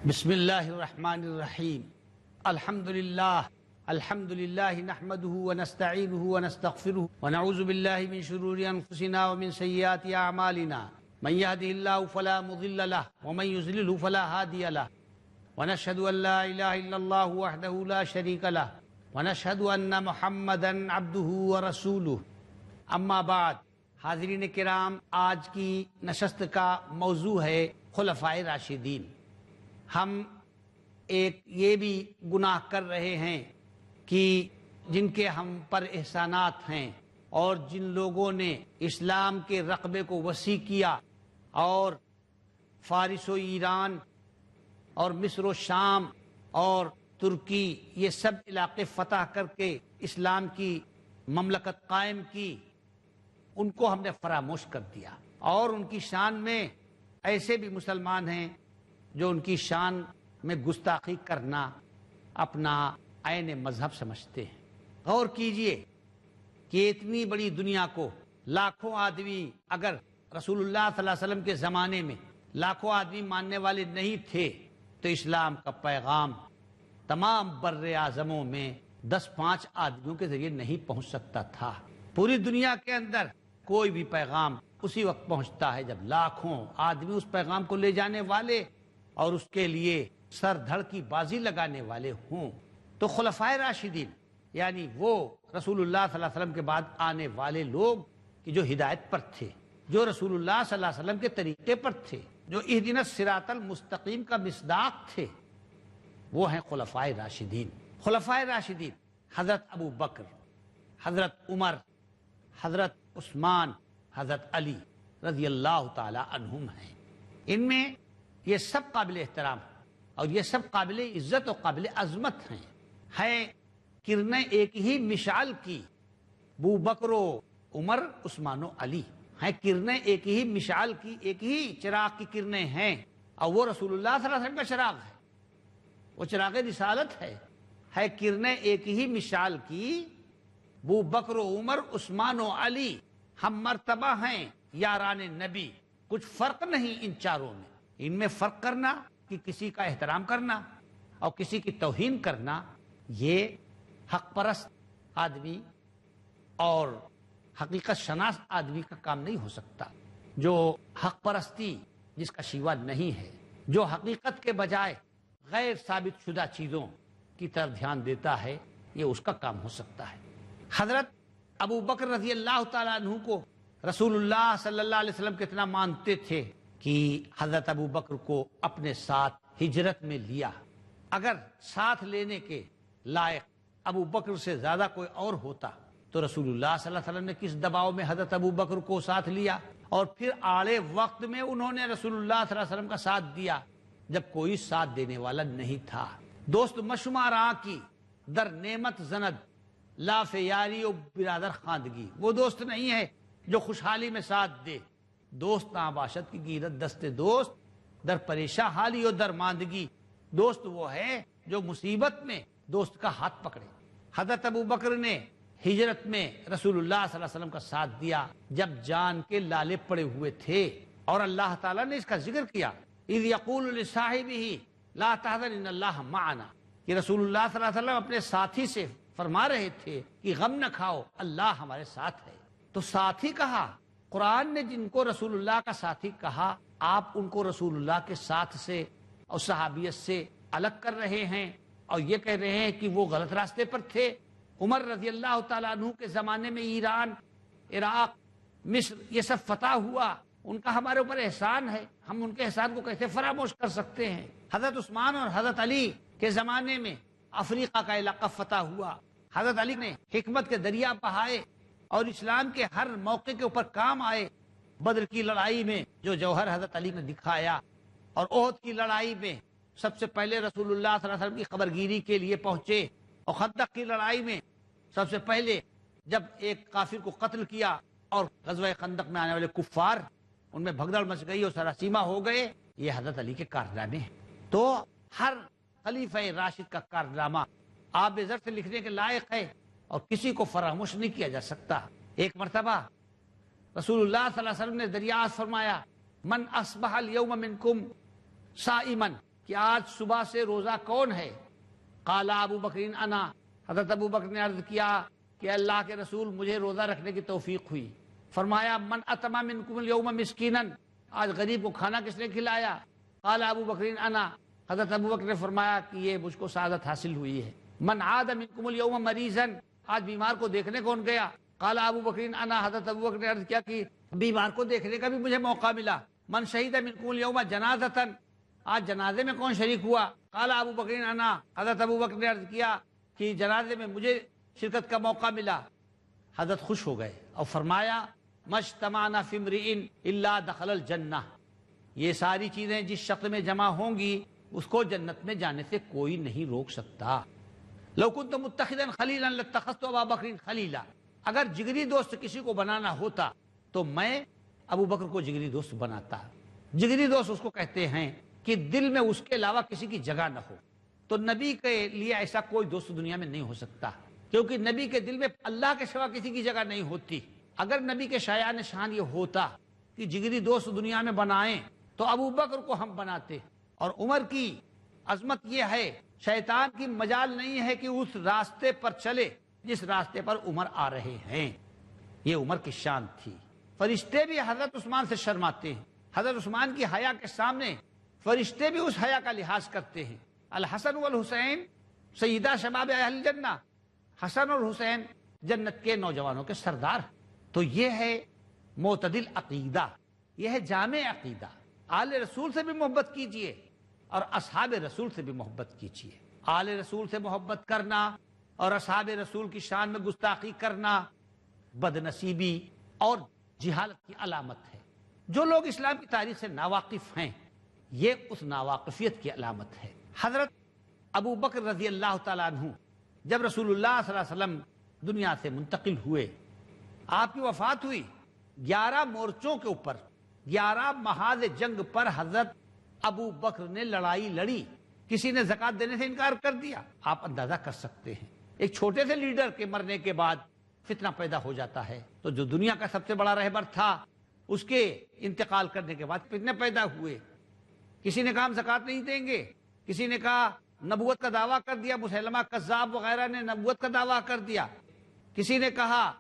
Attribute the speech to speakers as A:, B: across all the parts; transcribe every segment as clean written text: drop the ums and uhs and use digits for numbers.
A: بسم اللہ الرحمن الرحیم الحمد للہ نحمده ونستعینه ونستغفره ونعوذ باللہ من شرور انفسنا ومن سیئات اعمالنا من يهده الله فلا مضل له ومن يضلل فلا هادي له ونشهد ان لا اله الا الله وحده لا شريك له ونشهد ان محمدا عبده ورسوله اما بعد۔ حاضرین کرام، آج کی نشست کا موضوع ہے خلفائے راشدین۔ ہم ایک یہ بھی گناہ کر رہے ہیں کہ جن کے ہم پر احسانات ہیں اور جن لوگوں نے اسلام کے رقبے کو وسیع کیا اور فارس و ایران اور مصر و شام اور ترکی یہ سب علاقے فتح کر کے اسلام کی مملکت قائم کی، ان کو ہم نے فراموش کر دیا۔ اور ان کی شان میں ایسے بھی مسلمان ہیں جو ان کی شان میں گستاخی کرنا اپنا عین مذہب سمجھتے ہیں۔ غور کیجئے کہ اتنی بڑی دنیا کو لاکھوں آدمی، اگر رسول اللہ صلی اللہ علیہ وسلم کے زمانے میں لاکھوں آدمی ماننے والے نہیں تھے تو اسلام کا پیغام تمام بر اعظموں میں 10-5 آدمیوں کے ذریعے نہیں پہنچ سکتا تھا۔ پوری دنیا کے اندر کوئی بھی پیغام اسی وقت پہنچتا ہے جب لاکھوں آدمی اس پیغام کو لے جانے والے اور اس کے لیے سر دھڑ کی بازی لگانے والے ہوں۔ تو خلفائے راشدین یعنی وہ رسول اللہ صلی اللہ علیہ وسلم کے بعد آنے والے لوگ کہ جو ہدایت پر تھے، جو رسول اللہ صلی اللہ علیہ وسلم کے طریقے پر تھے، جو اہدنا الصراط المستقیم کا مصداق تھے، وہ ہیں خلفائے راشدین۔ خلفائے راشدین حضرت ابو بکر، حضرت عمر، حضرت عثمان، حضرت علی رضی اللہ تعالی عنہم ہیں۔ ان میں یہ سب قابل احترام اور یہ سب قابل عزت و قابل عظمت ہیں کرنیں ایک ہی مشعل کی۔ ابو بکر و عمر، عثمان و علی ہیں کرنیں ایک ہی مشعل کی، ایک ہی چراغ کی کرنیں ہیں، اور وہ رسول اللہ صلی اللہ علیہ وسلم کا چراغ ہے، وہ چراغ رسالت ہے کرنیں ایک ہی مشعل کی۔ ابو بکر و عمر، عثمان و علی ہم مرتبہ ہیں یاران نبی، کچھ فرق نہیں ان چاروں میں۔ ان میں فرق کرنا کہ کسی کا احترام کرنا اور کسی کی توہین کرنا، یہ حق پرست آدمی اور حقیقت شناس آدمی کا کام نہیں ہو سکتا۔ جو حق پرستی جس کا شیوا نہیں ہے، جو حقیقت کے بجائے غیر ثابت شدہ چیزوں کی طرف دھیان دیتا ہے، یہ اس کا کام ہو سکتا ہے۔ حضرت ابو بکر رضی اللہ تعالیٰ عنہ کو رسول اللہ صلی اللہ علیہ وسلم کتنا مانتے تھے کہ حضرت ابو بکر کو اپنے ساتھ ہجرت میں لیا۔ اگر ساتھ لینے کے لائق ابو بکر سے زیادہ کوئی اور ہوتا تو رسول اللہ صلی اللہ علیہ وسلم نے کس دباؤ میں حضرت ابو بکر کو ساتھ لیا، اور پھر آڑے وقت میں انہوں نے رسول اللہ صلی اللہ علیہ وسلم کا ساتھ دیا جب کوئی ساتھ دینے والا نہیں تھا۔ دوست مشمار کی در نعمت زند لاف یاری و برادر خواندگی، وہ دوست نہیں ہے جو خوشحالی میں ساتھ دے۔ دوست ناباشد کی گیرت دست دوست در پریشاں حالی و درماندگی، دوست وہ ہے جو مصیبت میں دوست کا ہاتھ پکڑے۔ حضرت ابو بکر نے ہجرت میں رسول اللہ صلی اللہ علیہ وسلم کا ساتھ دیا جب جان کے لالے پڑے ہوئے تھے، اور اللہ تعالیٰ نے اس کا ذکر کیا، اذ یقول لصاحبہ لا تحزن ان اللہ معنا، کہ رسول اللہ صلی اللہ علیہ وسلم اپنے ساتھی سے فرما رہے تھے کہ غم نہ کھاؤ، اللہ ہمارے ساتھ ہے۔ تو ساتھی کہا، قرآن نے جن کو رسول اللہ کا ساتھی کہا، آپ ان کو رسول اللہ کے ساتھ سے اور صحابیت سے الگ کر رہے ہیں اور یہ کہہ رہے ہیں کہ وہ غلط راستے پر تھے۔ عمر رضی اللہ تعالیٰ عنہ کے زمانے میں ایران، عراق، مصر یہ سب فتح ہوا، ان کا ہمارے اوپر احسان ہے، ہم ان کے احسان کو کیسے فراموش کر سکتے ہیں۔ حضرت عثمان اور حضرت علی کے زمانے میں افریقہ کا علاقہ فتح ہوا، حضرت علی نے حکمت کے دریا بہائے اور اسلام کے ہر موقع کے اوپر کام آئے۔ بدر کی لڑائی میں جو جوہر حضرت علی نے دکھایا، اور احد کی لڑائی میں سب سے پہلے رسول اللہ صلی اللہ علیہ وسلم کی خبرگیری کے لیے پہنچے، اور خندق کی لڑائی میں سب سے پہلے جب ایک کافر کو قتل کیا اور غزوہ خندق میں آنے والے کفار ان میں بھگدڑ مچ گئی اور سراسیمہ ہو گئے، یہ حضرت علی کے کارنامے ہیں۔ تو ہر خلیفہ راشد کا کارنامہ آب زر سے لکھنے کے لائق ہے اور کسی کو فراموش نہیں کیا جا سکتا۔ ایک مرتبہ رسول اللہ صلی اللہ علیہ وسلم نے دریافت فرمایا، من اصبح اليوم منکم صائما کہ آج صبح سے روزہ کون ہے؟ قال ابو بکر انا، حضرت ابو بکر نے عرض کیا کہ اللہ کے رسول مجھے روزہ رکھنے کی توفیق ہوئی۔ فرمایا من اتما منکم اليوم مسکینا، آج غریب کو کھانا کس نے کھلایا؟ قال ابو بکر انا، حضرت ابو بکر نے فرمایا کہ یہ مجھ کو سعادت حاصل ہوئی ہے۔ من عاد منکم اليوم مریضا، آج بیمار کو دیکھنے کون گیا؟ قال ابو بکر انا، حضرت ابو بکر نے عرض کیا کہ بیمار کو دیکھنے کا بھی مجھے موقع ملا۔ من شہید منکم اليوم جنازۃ، آج جنازے میں کون شریک ہوا؟ قال ابو بکر انا، حضرت ابو بکر نے عرض کیا کہ جنازے میں مجھے شرکت کا موقع ملا۔ حضرت خوش ہو گئے اور فرمایا مجتمعنا فی امرئ الا دخل الجنہ، یہ ساری چیزیں جس شخص میں جمع ہوں گی اس کو جنت میں جانے سے کوئی نہیں روک سکتا۔ لو کنت متخذا خلیلا لاتخذت ابا بکر خلیلا، اگر جگری دوست کسی کو بنانا ہوتا تو میں ابو بکر کو جگری دوست بناتا۔ جگری دوست اس کو کہتے ہیں کہ دل میں اس کے علاوہ کسی کی جگہ نہ ہو، تو نبی کے لیے ایسا کوئی دوست دنیا میں نہیں ہو سکتا، کیونکہ نبی کے دل میں اللہ کے سوا کسی کی جگہ نہیں ہوتی۔ اگر نبی کے شایان شان یہ ہوتا کہ جگری دوست دنیا میں بنائیں تو ابو بکر کو ہم بناتے۔ اور عمر کی عظمت یہ ہے، شیطان کی مجال نہیں ہے کہ اس راستے پر چلے جس راستے پر عمر آ رہے ہیں، یہ عمر کی شان تھی۔ فرشتے بھی حضرت عثمان سے شرماتے ہیں، حضرت عثمان کی حیا کے سامنے فرشتے بھی اس حیا کا لحاظ کرتے ہیں۔ الحسن والحسین سیدہ شباب اہل الجنہ، حسن اور حسین جنت کے نوجوانوں کے سردار۔ تو یہ ہے معتدل عقیدہ، یہ ہے جامع عقیدہ۔ آل رسول سے بھی محبت کیجئے اور اصحاب رسول سے بھی محبت کیجئے۔ آل رسول سے محبت کرنا اور اصحاب رسول کی شان میں گستاخی کرنا بد نصیبی اور جہالت کی علامت ہے۔ جو لوگ اسلام کی تاریخ سے ناواقف ہیں یہ اس ناواقفیت کی علامت ہے۔ حضرت ابو بکر رضی اللہ تعالیٰ عنہ جب رسول اللہ صلی اللہ علیہ وسلم دنیا سے منتقل ہوئے، آپ کی وفات ہوئی، 11 مورچوں کے اوپر 11 محاذ جنگ پر حضرت ابو بکر نے لڑائی لڑی۔ کسی نے زکوٰۃ دینے سے انکار کر دیا۔ آپ اندازہ کر سکتے ہیں ایک چھوٹے سے لیڈر کے مرنے کے بعد فتنہ پیدا ہو جاتا ہے، تو جو دنیا کا سب سے بڑا رہبر تھا اس کے انتقال کرنے کے بعد فتنے پیدا ہوئے۔ کسی نے کہا ہم زکوٰۃ نہیں دیں گے، کسی نے کہا نبوت کا دعویٰ کر دیا، مسلمہ کذاب وغیرہ نے نبوت کا دعویٰ کر دیا، کسی نے کہا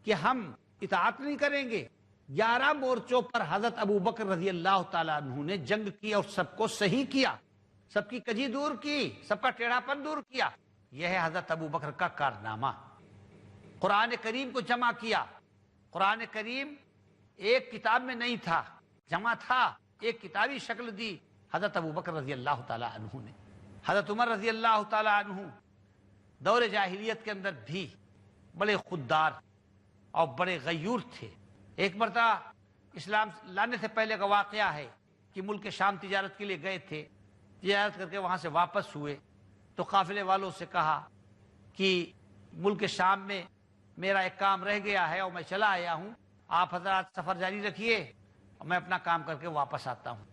A: کہ ہم اطاعت نہیں کریں گے۔ 11 مورچوں پر حضرت ابو بکر رضی اللہ تعالیٰ عنہ نے جنگ کی اور سب کو صحیح کیا، سب کی کجی دور کی، سب کا ٹیڑھا پن دور کیا۔ یہ ہے حضرت ابو بکر کا کارنامہ۔ قرآن کریم کو جمع کیا۔ قرآن کریم ایک کتاب میں نہیں تھا، جمع تھا، ایک کتابی شکل دی حضرت ابو بکر رضی اللہ تعالیٰ عنہ نے۔ حضرت عمر رضی اللہ تعالیٰ عنہ دور جاہلیت کے اندر بھی بڑے خوددار اور بڑے غیور تھے۔ ایک مرتبہ اسلام لانے سے پہلے کا واقعہ ہے کہ ملک شام تجارت کے لیے گئے تھے، تجارت کر کے وہاں سے واپس ہوئے تو قافلے والوں سے کہا کہ ملک شام میں میرا ایک کام رہ گیا ہے اور میں چلا آیا ہوں، آپ حضرات سفر جاری رکھیے اور میں اپنا کام کر کے واپس آتا ہوں۔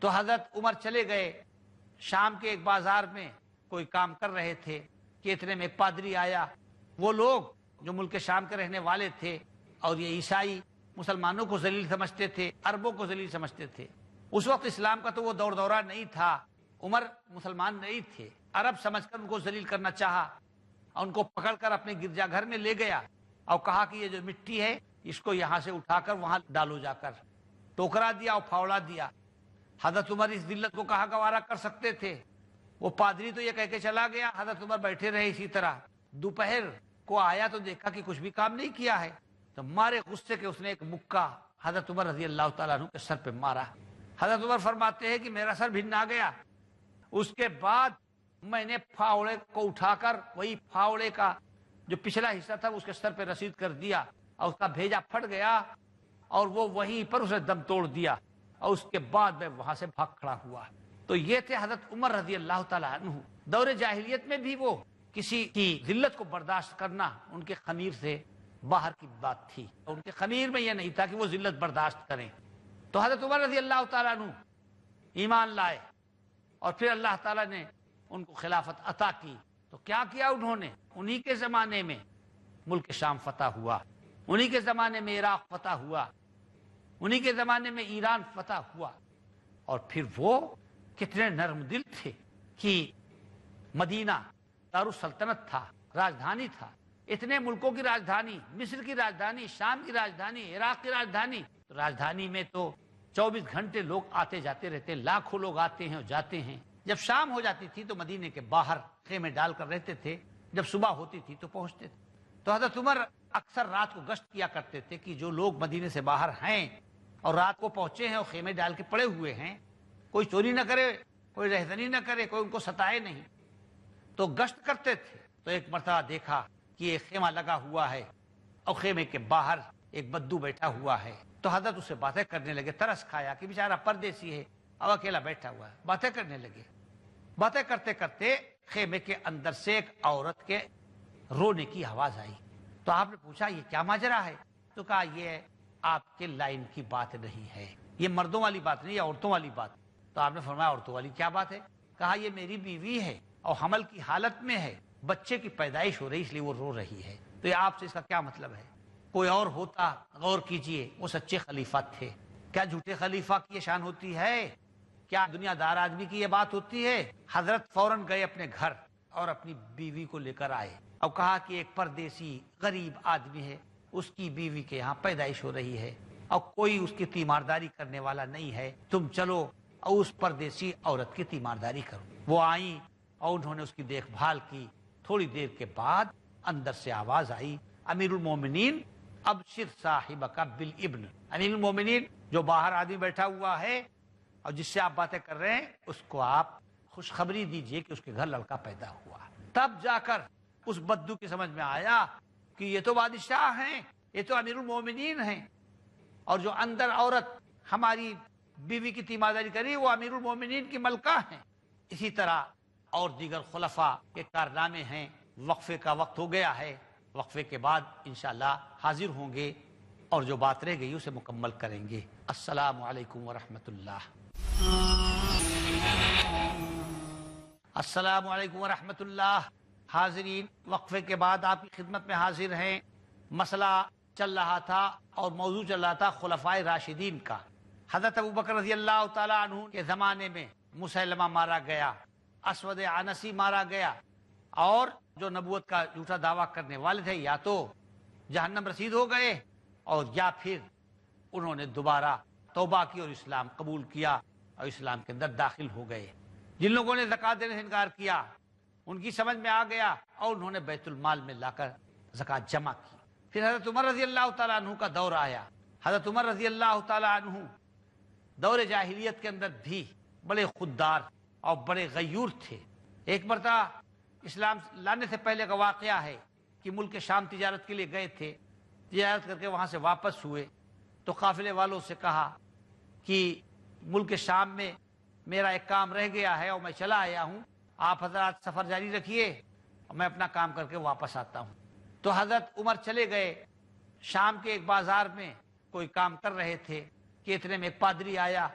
A: تو حضرت عمر چلے گئے، شام کے ایک بازار میں کوئی کام کر رہے تھے کہ اتنے میں ایک پادری آیا۔ وہ لوگ جو ملک شام کے رہنے والے تھے اور یہ عیسائی مسلمانوں کو ذلیل سمجھتے تھے، عربوں کو ذلیل سمجھتے تھے۔ اس وقت اسلام کا تو وہ دور دورہ نہیں تھا، عمر مسلمان نہیں تھے، عرب سمجھ کر ان کو ذلیل کرنا چاہا اور ان کو پکڑ کر اپنے گرجا گھر میں لے گیا اور کہا کہ یہ جو مٹی ہے اس کو یہاں سے اٹھا کر وہاں ڈالو جا کر، ٹوکرا دیا اور پھاوڑا دیا۔ حضرت عمر اس ذلت کو کہاں گوارا کر سکتے تھے؟ وہ پادری تو یہ کہہ کے چلا گیا، حضرت عمر بیٹھے رہے اسی طرح۔ دوپہر کو آیا تو دیکھا کہ کچھ بھی کام نہیں کیا ہے، تو مارے غصے کے اس نے ایک مکہ حضرت عمر رضی اللہ تعالیٰ عنہ کے سر پہ مارا۔ حضرت عمر فرماتے ہیں کہ میرا سر بھن آ گیا۔ اس کے بعد میں نے پھاوڑے کو اٹھا کر وہی پھاوڑے کا جو پچھلا حصہ تھا اس کے سر پہ رسید کر دیا اور اس کا بھیجا پھٹ گیا اور وہ وہیں پر اسے دم توڑ دیا، اور اس کے بعد میں وہاں سے بھاگ کھڑا ہوا۔ تو یہ تھے حضرت عمر رضی اللہ تعالیٰ عنہ۔ دور جاہلیت میں بھی وہ کسی کی ذلت کو برداشت کرنا ان کے خمیر سے باہر کی بات تھی، ان کے خمیر میں یہ نہیں تھا کہ وہ ذلت برداشت کریں۔ تو حضرت عمر رضی اللہ تعالیٰ عنہ ایمان لائے اور پھر اللہ تعالیٰ نے ان کو خلافت عطا کی۔ تو کیا کیا انہوں نے؟ انہی کے زمانے میں ملک شام فتح ہوا، انہی کے زمانے میں عراق فتح ہوا، انہی کے زمانے میں ایران فتح ہوا، اور پھر وہ کتنے نرم دل تھے کہ مدینہ دارالسلطنت تھا، راجدھانی تھا، اتنے ملکوں کی راجدھانی، مصر کی راجدھانی، شام کی راجدھانی، عراق کی راجدھانی، تو راجدھانی میں تو 24 گھنٹے لوگ آتے جاتے رہتے، لاکھوں لوگ آتے ہیں اور جاتے ہیں۔ جب شام ہو جاتی تھی تو مدینے کے باہر خیمے ڈال کر رہتے تھے، جب صبح ہوتی تھی تو پہنچتے تھے۔ تو حضرت عمر اکثر رات کو گشت کیا کرتے تھے کہ جو لوگ مدینے سے باہر ہیں اور رات کو پہنچے ہیں اور خیمے ڈال کے پڑے ہوئے ہیں، کوئی چوری نہ کرے، کوئی رہزنی نہ کرے، کوئی ان کو ستائے نہیں، تو گشت کرتے تھے۔ تو ایک مرتبہ دیکھا کہ ایک خیمہ لگا ہوا ہے اور خیمے کے باہر ایک بدو بیٹھا ہوا ہے، تو حضرت اس سے باتیں کرنے لگے، ترس کھایا کہ بیچارہ پردیسی ہے اور اکیلا بیٹھا ہوا ہے، باتیں کرنے لگے۔ باتیں کرتے کرتے خیمے کے اندر سے ایک عورت کے رونے کی آواز آئی، تو آپ نے پوچھا یہ کیا ماجرا ہے؟ تو کہا یہ آپ کے لائن کی بات نہیں ہے، یہ مردوں والی بات نہیں، یہ عورتوں والی بات۔ تو آپ نے فرمایا عورتوں والی کیا بات ہے؟ کہا یہ میری بیوی ہے اور حمل کی حالت میں ہے، بچے کی پیدائش ہو رہی اس لیے وہ رو رہی ہے، تو یہ آپ سے اس کا کیا مطلب ہے؟ کوئی اور ہوتا، غور کیجئے، وہ سچے خلیفہ تھے، کیا جھوٹے خلیفہ کی یہ شان ہوتی ہے؟ کیا دنیا دار آدمی کی یہ بات ہوتی ہے؟ حضرت فوراً گئے اپنے گھر اور اپنی بیوی کو لے کر آئے اور کہا کہ ایک پردیسی غریب آدمی ہے، اس کی بیوی کے یہاں پیدائش ہو رہی ہے اور کوئی اس کی تیمارداری کرنے والا نہیں ہے، تم چلو اور اس پردیسی عورت کی تیمارداری کرو۔ وہ آئیں اور انہوں نے اس کی دیکھ بھال کی۔ تھوڑی دیر کے بعد اندر سے آواز آئی، امیر المومنین ابشر صاحبک بالابن، امیر المومنین جو باہر آدمی بیٹھا ہوا ہے اور جس سے آپ باتیں کر رہے ہیں اس کو آپ خوشخبری دیجئے کہ اس کے گھر لڑکا پیدا ہوا۔ تب جا کر اس بدو کی سمجھ میں آیا کہ یہ تو بادشاہ ہیں، یہ تو امیر المومنین ہیں، اور جو اندر عورت ہماری بیوی کی تیمارداری کری وہ امیر المومنین کی ملکہ ہیں۔ اسی طرح اور دیگر خلفاء کے کارنامے ہیں۔ وقفے کا وقت ہو گیا ہے، وقفے کے بعد انشاءاللہ حاضر ہوں گے اور جو بات رہ گئی اسے مکمل کریں گے۔ السلام علیکم ورحمۃ اللہ۔ السلام علیکم ورحمۃ اللہ۔ حاضرین، وقفے کے بعد آپ کی خدمت میں حاضر ہیں۔ مسئلہ چل رہا تھا اور موضوع چل رہا تھا خلفائے راشدین کا۔ حضرت ابوبکر رضی اللہ تعالیٰ عنہ کے زمانے میں مسیلمہ مارا گیا، اسود عنسی مارا گیا، اور جو نبوت کا جھوٹا دعویٰ کرنے والے تھے یا تو جہنم رسید ہو گئے اور یا پھر انہوں نے دوبارہ توبہ کی اور اسلام قبول کیا اور اسلام کے اندر داخل ہو گئے۔ جن لوگوں نے زکوٰۃ دینے سے انکار کیا ان کی سمجھ میں آ گیا اور انہوں نے بیت المال میں لا کر زکوٰۃ جمع کی۔ پھر حضرت عمر رضی اللہ تعالیٰ عنہ کا دور آیا۔ حضرت عمر رضی اللہ تعالیٰ عنہ دور جاہلیت کے اندر بھی بڑے خوددار اور بڑے غیور تھے۔ ایک مرتبہ اسلام لانے سے پہلے کا واقعہ ہے کہ ملک شام تجارت کے لیے گئے تھے، تجارت کر کے وہاں سے واپس ہوئے تو قافلے والوں سے کہا کہ ملک شام میں میرا ایک کام رہ گیا ہے اور میں چلا آیا ہوں، آپ حضرات سفر جاری رکھیے اور میں اپنا کام کر کے واپس آتا ہوں۔ تو حضرت عمر چلے گئے شام کے ایک بازار میں، کوئی کام کر رہے تھے کہ اتنے میں ایک پادری آیا۔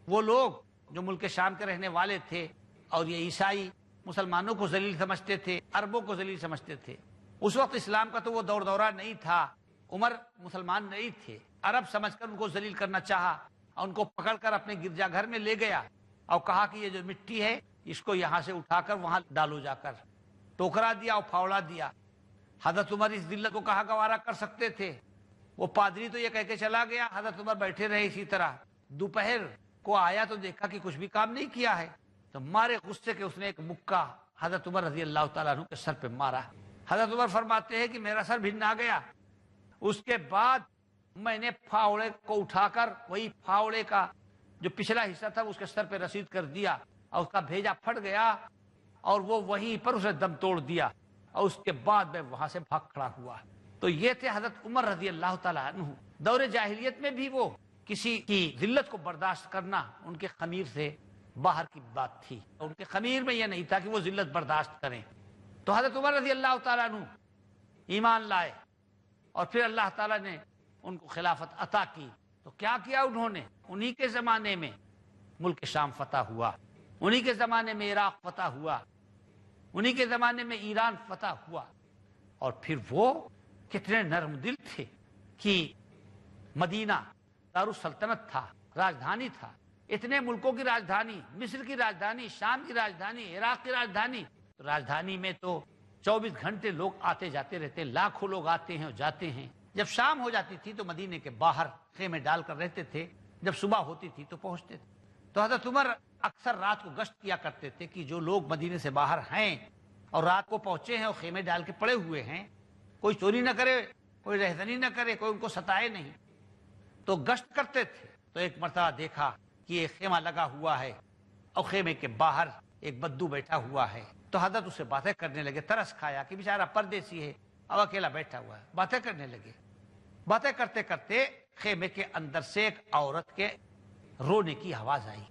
A: وہ لوگ جو ملک شام کے رہنے والے تھے اور یہ عیسائی مسلمانوں کو ذلیل سمجھتے تھے، عربوں کو ذلیل سمجھتے تھے۔ اس وقت اسلام کا تو وہ دور دورہ نہیں تھا، عمر مسلمان نہیں تھے، عرب سمجھ کر ان کو ذلیل کرنا چاہا اور ان کو پکڑ کر اپنے گرجا گھر میں لے گیا اور کہا کہ یہ جو مٹی ہے اس کو یہاں سے اٹھا کر وہاں ڈالو جا کر، ٹوکرا دیا اور پھاوڑا دیا۔ حضرت عمر اس ذلت کو کہاں گوارا کر سکتے تھے؟ وہ پادری تو یہ کہہ کے چلا گیا، حضرت عمر بیٹھے رہے اسی طرح۔ دوپہر کو آیا تو دیکھا کہ کچھ بھی کام نہیں کیا ہے، تو مارے غصے کے اس نے ایک مکہ حضرت عمر رضی اللہ تعالیٰ عنہ کے سر پہ مارا۔ حضرت عمر فرماتے ہیں کہ میرا سر بھن آ گیا۔ اس کے بعد میں نے پھاوڑے کو اٹھا کر وہی پھاوڑے کا جو پچھلا حصہ تھا اس کے سر پہ رسید کر دیا اور اس کا بھیجا پھٹ گیا اور وہ وہیں پر اسے دم توڑ دیا، اور اس کے بعد میں وہاں سے بھاگ کھڑا ہوا۔ تو یہ تھے حضرت عمر رضی اللہ تعالیٰ عنہ۔ دور جاہلیت میں بھی وہ کسی کی ذلت کو برداشت کرنا ان کے خمیر سے باہر کی بات تھی، ان کے خمیر میں یہ نہیں تھا کہ وہ ذلت برداشت کریں۔ تو حضرت عمر رضی اللہ تعالیٰ عنہ ایمان لائے اور پھر اللہ تعالیٰ نے ان کو خلافت عطا کی۔ تو کیا کیا انہوں نے؟ انہی کے زمانے میں ملک شام فتح ہوا، انہی کے زمانے میں عراق فتح ہوا، انہی کے زمانے میں ایران فتح ہوا، اور پھر وہ کتنے نرم دل تھے کہ مدینہ دارالسلطنت تھا، راجدھانی تھا، اتنے ملکوں کی راجدھانی، مصر کی راجدھانی، شام کی راجدھانی، عراق کی راجدھانی، تو راجدھانی میں تو 24 گھنٹے لوگ آتے جاتے رہتے، لاکھوں لوگ آتے ہیں اور جاتے ہیں۔ جب شام ہو جاتی تھی تو مدینے کے باہر خیمے ڈال کر رہتے تھے، جب صبح ہوتی تھی تو پہنچتے تھے۔ تو حضرت عمر اکثر رات کو گشت کیا کرتے تھے کہ جو لوگ مدینے سے باہر ہیں اور رات کو پہنچے ہیں اور خیمے ڈال کے پڑے ہوئے ہیں، کوئی چوری نہ کرے، کوئی رہزنی نہ کرے، کوئی ان کو ستائے نہیں، تو گشت کرتے تھے۔ تو ایک مرتبہ دیکھا کہ ایک خیمہ لگا ہوا ہے اور خیمے کے باہر ایک بدو بیٹھا ہوا ہے، تو حضرت اس سے باتیں کرنے لگے، ترس کھایا کہ بیچارہ پردیسی ہے اب اکیلا بیٹھا ہوا ہے، باتیں کرنے لگے۔ باتیں کرتے کرتے خیمے کے اندر سے ایک عورت کے رونے کی آواز آئی،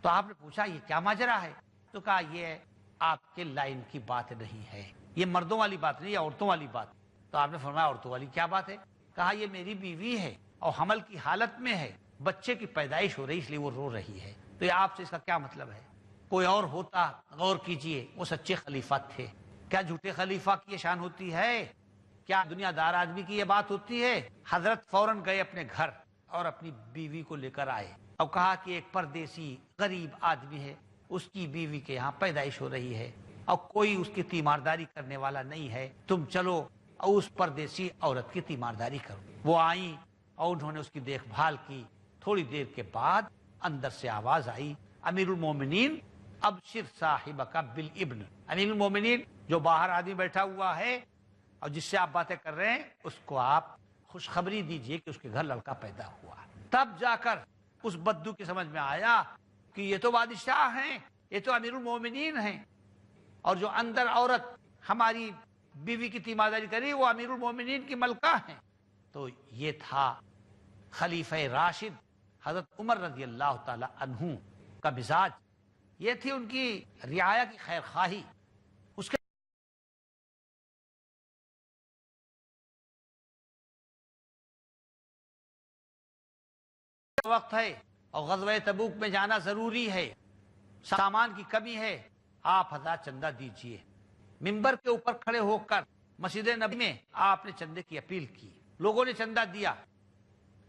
A: تو آپ نے پوچھا یہ کیا ماجرا ہے؟ تو کہا یہ آپ کے لائن کی بات نہیں ہے، یہ مردوں والی بات نہیں، یہ عورتوں والی بات۔ تو آپ نے فرمایا عورتوں والی کیا بات ہے؟ کہا یہ میری بیوی ہے اور حمل کی حالت میں ہے، بچے کی پیدائش ہو رہی اس لیے وہ رو رہی ہے۔ تو یہ آپ سے اس کا کیا مطلب ہے؟ کوئی اور ہوتا، غور کیجئے، وہ سچے خلیفہ تھے، کیا جھوٹے خلیفہ کی یہ شان ہوتی ہے؟ کیا دنیا دار آدمی کی یہ بات ہوتی ہے؟ حضرت فوراً گئے اپنے گھر اور اپنی بیوی کو لے کر آئے اور کہا کہ ایک پردیسی غریب آدمی ہے، اس کی بیوی کے یہاں پیدائش ہو رہی ہے اور کوئی اس کی تیمارداری کرنے والا نہیں ہے، تم چلو اور اس پردیسی عورت کی تیمارداری کرو۔ وہ آئیں اور انہوں نے اس کی دیکھ بھال کی۔ تھوڑی دیر کے بعد اندر سے آواز آئی، امیر المومنین ابشر صاحبک بالابن، امیر المومنین جو باہر آدمی بیٹھا ہوا ہے اور جس سے آپ باتیں کر رہے ہیں اس کو آپ خوشخبری دیجئے کہ اس کے گھر لڑکا پیدا ہوا۔ تب جا کر اس بدو کی سمجھ میں آیا کہ یہ تو بادشاہ ہیں، یہ تو امیر المومنین ہیں، اور جو اندر عورت ہماری بیوی کی تیمارداری کری وہ امیر المومنین کی ملکہ ہیں۔ تو یہ تھا خلیفہ راشد حضرت عمر رضی اللہ تعالی عنہ کا مزاج، یہ تھی ان کی رعایا کی خیر خواہی۔ اس کے وقت ہے اور غزوہ تبوک میں جانا ضروری ہے، سامان کی کمی ہے، آپ حضرات چندہ دیجئے۔ منبر کے اوپر کھڑے ہو کر مسجد نبی میں آپ نے چندے کی اپیل کی، لوگوں نے چندہ دیا،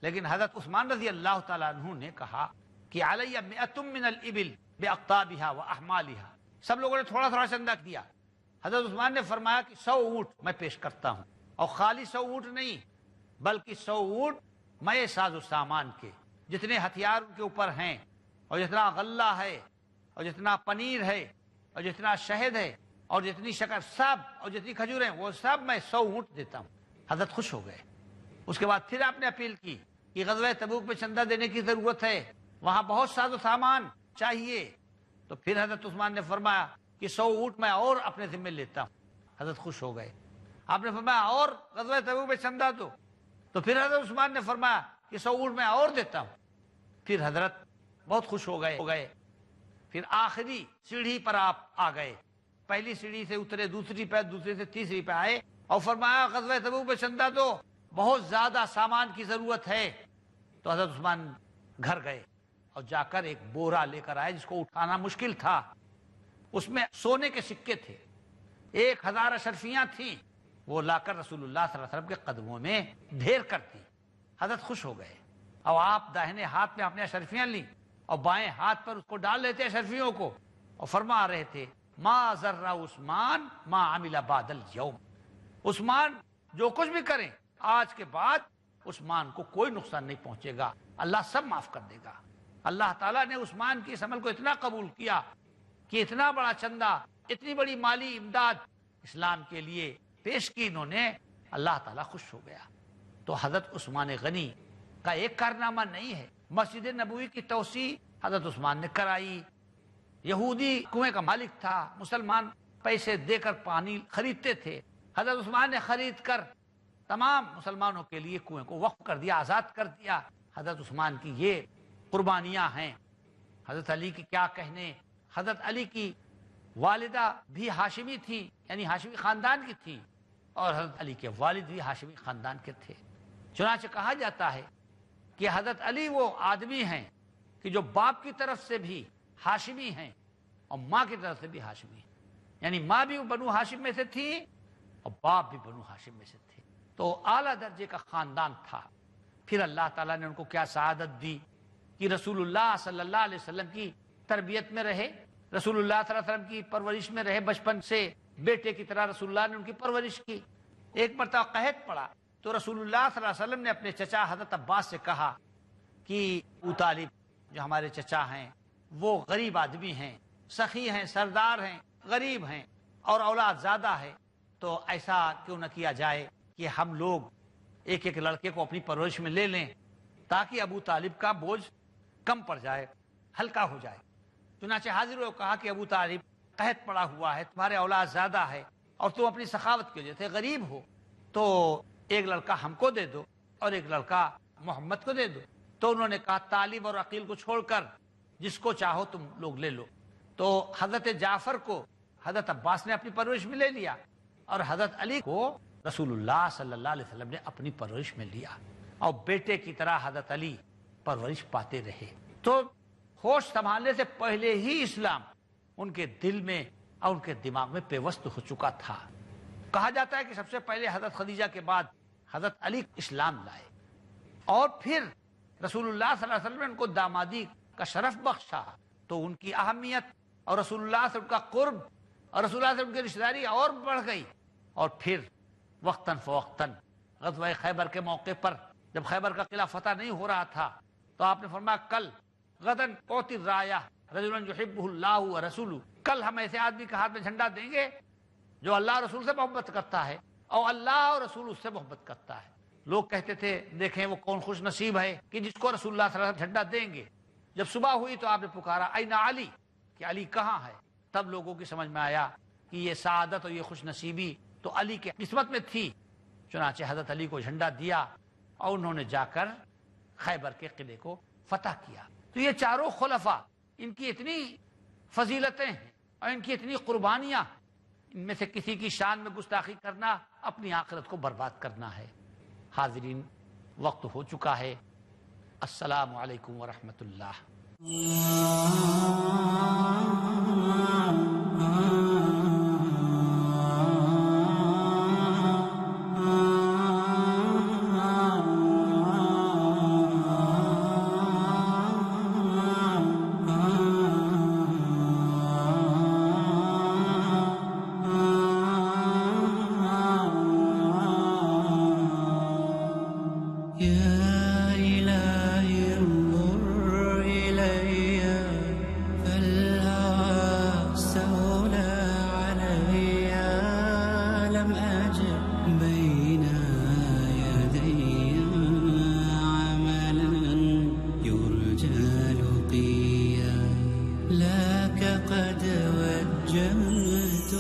A: لیکن حضرت عثمان رضی اللہ تعالیٰ عنہ نے کہا کہ علیہ مئۃ من الابل باقطابها واحمالها، سب لوگوں نے تھوڑا تھوڑا چندہ دیا۔ حضرت عثمان نے فرمایا کہ 100 اونٹ میں پیش کرتا ہوں، اور خالی 100 اونٹ نہیں بلکہ 100 اونٹ مئے ساز و سامان کے، جتنے ہتھیار ان کے اوپر ہیں اور جتنا غلہ ہے اور جتنا پنیر ہے اور جتنا شہد ہے اور جتنی شکر سب اور جتنی کھجور ہیں وہ سب میں 100 اونٹ دیتا ہوں۔ حضرت خوش ہو گئے۔ اس کے بعد پھر آپ نے اپیل کی کہ غزوہ تبوک میں چندہ دینے کی ضرورت ہے، وہاں بہت ساز و سامان چاہیے۔ تو پھر حضرت عثمان نے فرمایا کہ 100 اونٹ میں اور اپنے ذمہ لیتا ہوں۔ حضرت خوش ہو گئے۔ آپ نے فرمایا اور غزوہ تبوک میں چندہ دو، تو پھر حضرت عثمان نے فرمایا کہ 100 اونٹ میں اور دیتا ہوں۔ پھر حضرت بہت خوش ہو گئے۔ پھر آخری سیڑھی پر آپ آ گئے، پہلی سیڑھی سے اترے، دوسری پہ، دوسری سے تیسری پہ آئے اور فرمایا غزوہ تبوک میں چندہ دو، بہت زیادہ سامان کی ضرورت ہے۔ تو حضرت عثمان گھر گئے اور جا کر ایک بورا لے کر آئے جس کو اٹھانا مشکل تھا، اس میں سونے کے سکے تھے، 1000 اشرفیاں تھیں، وہ لا کر رسول اللہ صلی اللہ علیہ وسلم کے قدموں میں ڈھیر کر دی۔ حضرت خوش ہو گئے اور آپ داہنے ہاتھ میں اپنے اشرفیاں لیں اور بائیں ہاتھ پر اس کو ڈال لیتے اشرفیوں کو، اور فرما رہے تھے ما ضر عثمان ما عمل بعد اليوم، عثمان جو کچھ بھی کریں آج کے بعد عثمان کو کوئی نقصان نہیں پہنچے گا، اللہ سب معاف کر دے گا۔ اللہ تعالیٰ نے عثمان کی اس عمل کو اتنا قبول کیا کہ اتنا بڑا چندہ، اتنی بڑی مالی امداد اسلام کے لیے پیش کی انہوں نے، اللہ تعالیٰ خوش ہو گیا۔ تو حضرت عثمان غنی کا ایک کارنامہ نہیں ہے، مسجد نبوی کی توسیع حضرت عثمان نے کرائی۔ یہودی کنویں کا مالک تھا، مسلمان پیسے دے کر پانی خریدتے تھے، حضرت عثمان نے خرید کر تمام مسلمانوں کے لیے کنویں کو وقف کر دیا، آزاد کر دیا۔ حضرت عثمان کی یہ قربانیاں ہیں۔ حضرت علی کی کیا کہنے، حضرت علی کی والدہ بھی ہاشمی تھی، یعنی ہاشمی خاندان کی تھی، اور حضرت علی کے والد بھی ہاشمی خاندان کے تھے۔ چنانچہ کہا جاتا ہے کہ حضرت علی وہ آدمی ہیں کہ جو باپ کی طرف سے بھی ہاشمی ہیں اور ماں کی طرف سے بھی ہاشمی ہیں، یعنی ماں بھی بنو ہاشم میں سے تھی اور باپ بھی بنو ہاشم میں سے تھے، تو اعلیٰ درجے کا خاندان تھا۔ پھر اللہ تعالیٰ نے ان کو کیا سعادت دی کہ رسول اللہ صلی اللہ علیہ وسلم کی تربیت میں رہے، رسول اللہ صلی اللہ علیہ وسلم کی پرورش میں رہے، بچپن سے بیٹے کی طرح رسول اللہ نے ان کی پرورش کی۔ ایک مرتبہ قحط پڑا تو رسول اللہ صلی اللہ علیہ وسلم نے اپنے چچا حضرت عباس سے کہا کہ ابو طالب جو ہمارے چچا ہیں وہ غریب آدمی ہیں، سخی ہیں، سردار ہیں، غریب ہیں اور اولاد زیادہ ہے، تو ایسا کیوں نہ کیا جائے کہ ہم لوگ ایک ایک لڑکے کو اپنی پرورش میں لے لیں تاکہ ابو طالب کا بوجھ کم پڑ جائے، ہلکا ہو جائے۔ چنانچہ حاضر ہوئے کہا کہ ابو طالب قحط پڑا ہوا ہے، تمہارے اولاد زیادہ ہے اور تم اپنی سخاوت کی وجہ سے غریب ہو، تو ایک لڑکا ہم کو دے دو اور ایک لڑکا محمد کو دے دو۔ تو انہوں نے کہا طالب اور عقیل کو چھوڑ کر جس کو چاہو تم لوگ لے لو۔ تو حضرت جعفر کو حضرت عباس نے اپنی پرورش میں لے لیا اور حضرت علی کو رسول اللہ صلی اللہ علیہ وسلم نے اپنی پرورش میں لیا، اور بیٹے کی طرح حضرت علی پرورش پاتے رہے۔ تو ہوش سنبھالنے سے پہلے ہی اسلام ان کے دل میں اور ان کے دماغ میں پیوست ہو چکا تھا۔ کہا جاتا ہے کہ سب سے پہلے حضرت خدیجہ کے بعد حضرت علی اسلام لائے، اور پھر رسول اللہ صلی اللہ علیہ وسلم نے ان کو دامادی کا شرف بخشا، تو ان کی اہمیت اور رسول اللہ سے ان کا قرب اور رسول اللہ سے ان کی رشتہ داری اور بڑھ گئی۔ اور پھر وقتاً فوقتاً غزوہ خیبر کے موقع پر جب خیبر کا قلعہ فتح نہیں ہو رہا تھا تو آپ نے فرمایا کل غدن اوتی رایا رجلا یحبہ اللہ ورسولہ، کل ہم ایسے آدمی کے ہاتھ میں جھنڈا دیں گے جو اللہ اور رسول سے محبت کرتا ہے اور اللہ اور رسول اس سے محبت کرتا ہے۔ لوگ کہتے تھے دیکھیں وہ کون خوش نصیب ہے کہ جس کو رسول اللہ صلی اللہ علیہ وسلم جھنڈا دیں گے۔ جب صبح ہوئی تو آپ نے پکارا این علی، کہ علی کہاں ہے؟ تب لوگوں کی سمجھ میں آیا کہ یہ سعادت اور یہ خوش نصیبی تو علی کی قسمت میں تھی۔ چنانچہ حضرت علی کو جھنڈا دیا اور انہوں نے جا کر خیبر کے قلعے کو فتح کیا۔ تو یہ چاروں خلفاء، ان کی اتنی فضیلتیں ہیں اور ان کی اتنی قربانیاں، ان میں سے کسی کی شان میں گستاخی کرنا اپنی آخرت کو برباد کرنا ہے۔ حاضرین، وقت ہو چکا ہے۔ السلام علیکم ورحمۃ اللہ۔
B: لك قد وجهت